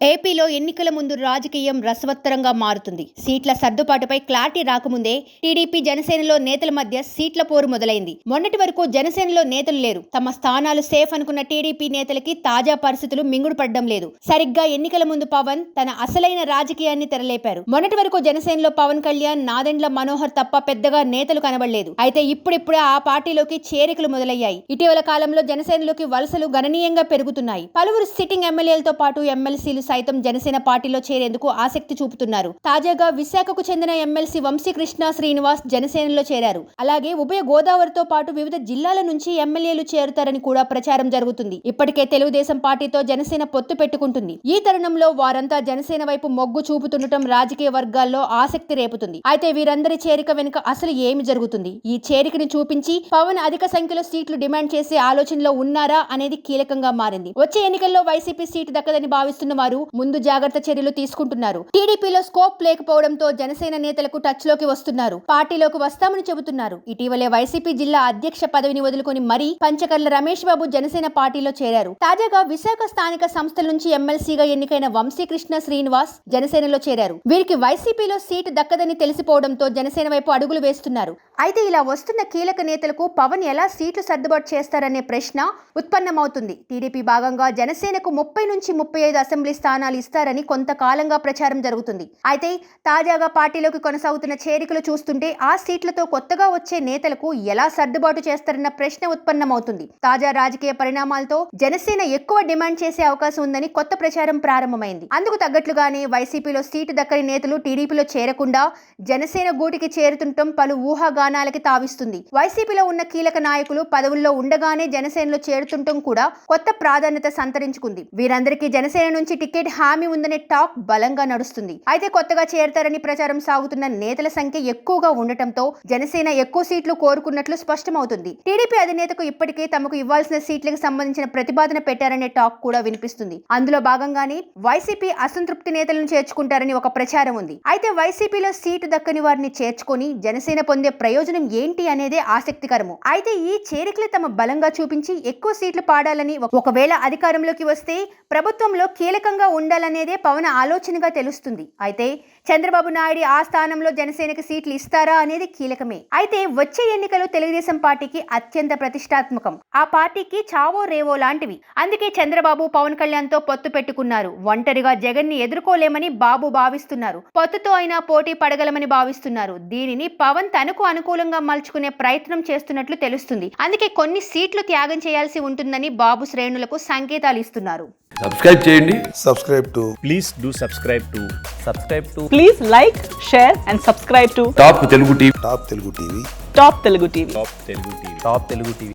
ఏపీలో ఎన్నికల ముందు రాజకీయం రసవత్తరంగా మారుతుంది. సీట్ల సర్దుబాటుపై క్లారిటీ రాకముందే టీడీపీ జనసేనలో నేతల మధ్య సీట్ల పోరు మొదలైంది. మొన్నటి వరకు జనసేనలో నేతలు లేరు. తమ స్థానాలు సేఫ్ అనుకున్న టీడీపీ నేతలకి తాజా పరిస్థితులు మింగుడు పడడం లేదు. సరిగ్గా ఎన్నికల ముందు పవన్ తన అసలైన రాజకీయాన్ని తెరలేపారు. మొన్నటి వరకు జనసేనలో పవన్ కళ్యాణ్, నాదెండ్ల మనోహర్ తప్ప పెద్దగా నేతలు కనబడలేదు. అయితే ఇప్పుడిప్పుడే ఆ పార్టీలోకి చేరికలు మొదలయ్యాయి. ఇటీవల కాలంలో జనసేనలోకి వలసలు గణనీయంగా పెరుగుతున్నాయి. పలువురు సిట్టింగ్ ఎమ్మెల్యేలతో పాటు ఎమ్మెల్సీలు సైతం జనసేన పార్టీలో చేరేందుకు ఆసక్తి చూపుతున్నారు. తాజాగా విశాఖకు చెందిన ఎమ్మెల్సీ వంశీకృష్ణ శ్రీనివాస్ జనసేనలో చేరారు. అలాగే ఉభయ గోదావరితో పాటు వివిధ జిల్లాల నుంచి ఎమ్మెల్యేలు చేరుతారని కూడా ప్రచారం జరుగుతుంది. ఇప్పటికే తెలుగుదేశం పార్టీతో జనసేన పొత్తు పెట్టుకుంటుంది. ఈ తరుణంలో వారంతా జనసేన వైపు మొగ్గు చూపుతుండటం రాజకీయ వర్గాల్లో ఆసక్తి రేపుతుంది. అయితే వీరందరి చేరిక వెనుక అసలు ఏమి జరుగుతుంది? ఈ చేరికని చూపించి పవన్ అధిక సంఖ్యలో సీట్లు డిమాండ్ చేసే ఆలోచనలో ఉన్నారా అనేది కీలకంగా మారింది. వచ్చే ఎన్నికల్లో వైసీపీ సీటు దక్కదని భావిస్తున్న వారు ముందు జాగ్రత్త చర్యలు తీసుకుంటున్నారు. టీడీపీలో స్కోప్ లేకపోవడంతో జనసేన నేతలకు టచ్ లోకి వస్తున్నారు. పార్టీలోకి వస్తామని చెబుతున్నారు. ఇటీవలే వైసీపీ జిల్లా అధ్యక్ష పదవిని వదులుకొని మరీ పంచకర్ల రమేష్ బాబు జనసేన పార్టీలో చేరారు. తాజాగా విశాఖ స్థానిక సంస్థల నుంచి ఎమ్మెల్సీగా ఎన్నికైన వంశీకృష్ణ శ్రీనివాస్ జనసేనలో చేరారు. వీరికి వైసీపీలో సీటు దక్కదని తెలిసిపోవడంతో జనసేన వైపు అడుగులు వేస్తున్నారు. అయితే ఇలా వస్తున్న కీలక నేతలకు పవన్ ఎలా సీట్లు సర్దుబాటు చేస్తారనే ప్రశ్న ఉత్పన్నమవుతుంది. టీడీపీ భాగంగా జనసేనకు 30 నుంచి 35 అసెంబ్లీ స్థానాలు ఇస్తారని కొంతకాలంగా ప్రచారం జరుగుతుంది. అయితే తాజాగా పార్టీలోకి కొనసాగుతున్న చేరికలు చూస్తుంటే ఆ సీట్లతో కొత్తగా వచ్చే నేతలకు ఎలా సర్దుబాటు చేస్తారన్న ప్రశ్న ఉత్పన్నమవుతుంది. తాజా రాజకీయ పరిణామాలతో జనసేన ఎక్కువ డిమాండ్ చేసే అవకాశం ఉందని కొత్త ప్రచారం ప్రారంభమైంది. అందుకు తగ్గట్లుగానే వైసీపీలో సీటు దక్కని నేతలు టీడీపీలో చేరకుండా జనసేన గూటికి చేరుతుండటం పలు ఊహాగానాలకి తావిస్తుంది. వైసీపీలో ఉన్న కీలక నాయకులు పదవుల్లో ఉండగానే జనసేనలో చేరుతుండటం కూడా కొత్త ప్రాధాన్యత సంతరించుకుంది. వీరందరికీ జనసేన నుంచి టికెట్ హామీ ఉందనే టాక్ బలంగా నడుస్తుంది. అయితే కొత్తగా చేరతారని ప్రచారం సాగుతున్న నేతల సంఖ్య ఎక్కువగా ఉండటంతో జనసేన ఎక్కువ సీట్లు కోరుకున్నట్లు స్పష్టమవుతుంది. టీడీపీ అధినేతకు ఇప్పటికే తమకు ఇవ్వాల్సిన సీట్లకు సంబంధించిన ప్రతిపాదన పెట్టారనే టాక్ కూడా వినిపిస్తుంది. అందులో భాగంగానే వైసీపీ అసంతృప్తి నేతలను చేర్చుకుంటారని ఒక ప్రచారం ఉంది. అయితే వైసీపీలో సీటు దక్కని వారిని చేర్చుకొని జనసేన పొందే ప్రయోజనం ఏంటి అనేదే ఆసక్తికరము. అయితే ఈ చేరికలు తమ బలంగా చూపించి ఎక్కువ సీట్లు పాడాలని, ఒకవేళ అధికారంలోకి వస్తే ప్రభుత్వంలో కీలకంగా ఉండాలనేదే పవన్ ఆలోచనగా తెలుస్తుంది. అయితే చంద్రబాబు నాయుడు ఆ స్థానంలో జనసేనకి సీట్లు ఇస్తారా అనేది కీలకమే. అయితే వచ్చే ఎన్నికలు తెలుగుదేశం పార్టీకి అత్యంత ప్రతిష్టాత్మకం. ఆ పార్టీకి చావో రేవో లాంటివి. అందుకే చంద్రబాబు పవన్ కళ్యాణ్ తో పొత్తు పెట్టుకున్నారు. ఒంటరిగా జగన్ ని ఎదుర్కోలేమని బాబు భావిస్తున్నారు. పొత్తుతో అయినా పోటీ పడగలమని భావిస్తున్నారు. దీనిని పవన్ తనకు అనుకూలంగా మలుచుకునే ప్రయత్నం చేస్తున్నట్లు తెలుస్తుంది. అందుకే కొన్ని సీట్లు త్యాగం చేయాల్సి ఉంటుందని బాబు శ్రేణులకు సంకేతాలు ఇస్తున్నారు. సబ్స్క్రైబ్ చేయండి. Please do subscribe to. Please like, share and subscribe to top Telugu TV. Top Telugu TV. Top Telugu TV.